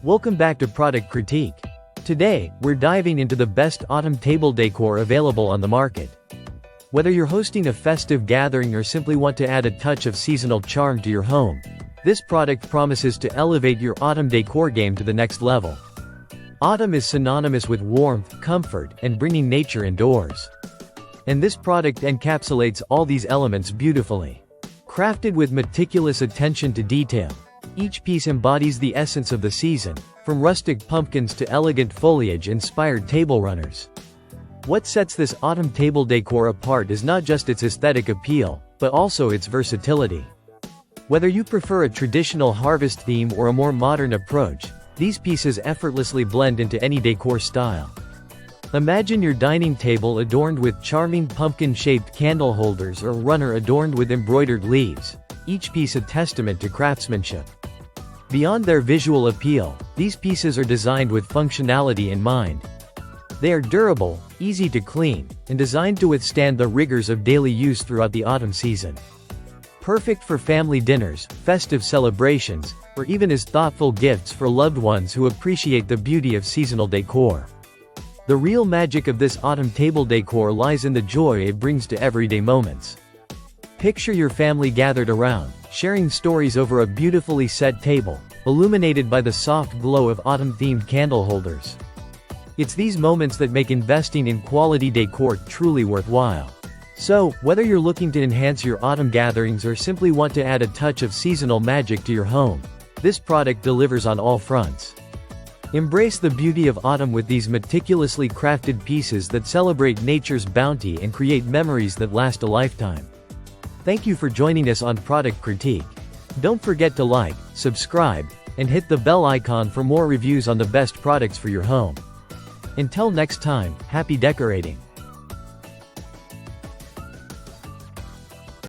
Welcome back to Product Critique. Today, we're diving into the best autumn table decor available on the market. Whether you're hosting a festive gathering or simply want to add a touch of seasonal charm to your home, this product promises to elevate your autumn decor game to the next level. Autumn is synonymous with warmth, comfort, and bringing nature indoors. And this product encapsulates all these elements beautifully. Crafted with meticulous attention to detail, each piece embodies the essence of the season, from rustic pumpkins to elegant foliage-inspired table runners. What sets this autumn table decor apart is not just its aesthetic appeal, but also its versatility. Whether you prefer a traditional harvest theme or a more modern approach, these pieces effortlessly blend into any decor style. Imagine your dining table adorned with charming pumpkin-shaped candle holders or runner adorned with embroidered leaves, each piece a testament to craftsmanship. Beyond their visual appeal, these pieces are designed with functionality in mind. They are durable, easy to clean, and designed to withstand the rigors of daily use throughout the autumn season. Perfect for family dinners, festive celebrations, or even as thoughtful gifts for loved ones who appreciate the beauty of seasonal decor. The real magic of this autumn table decor lies in the joy it brings to everyday moments. Picture your family gathered around, sharing stories over a beautifully set table, illuminated by the soft glow of autumn-themed candle holders. It's these moments that make investing in quality decor truly worthwhile. So, whether you're looking to enhance your autumn gatherings or simply want to add a touch of seasonal magic to your home, this product delivers on all fronts. Embrace the beauty of autumn with these meticulously crafted pieces that celebrate nature's bounty and create memories that last a lifetime. Thank you for joining us on Product Critique. Don't forget to like, subscribe, and hit the bell icon for more reviews on the best products for your home. Until next time, happy decorating!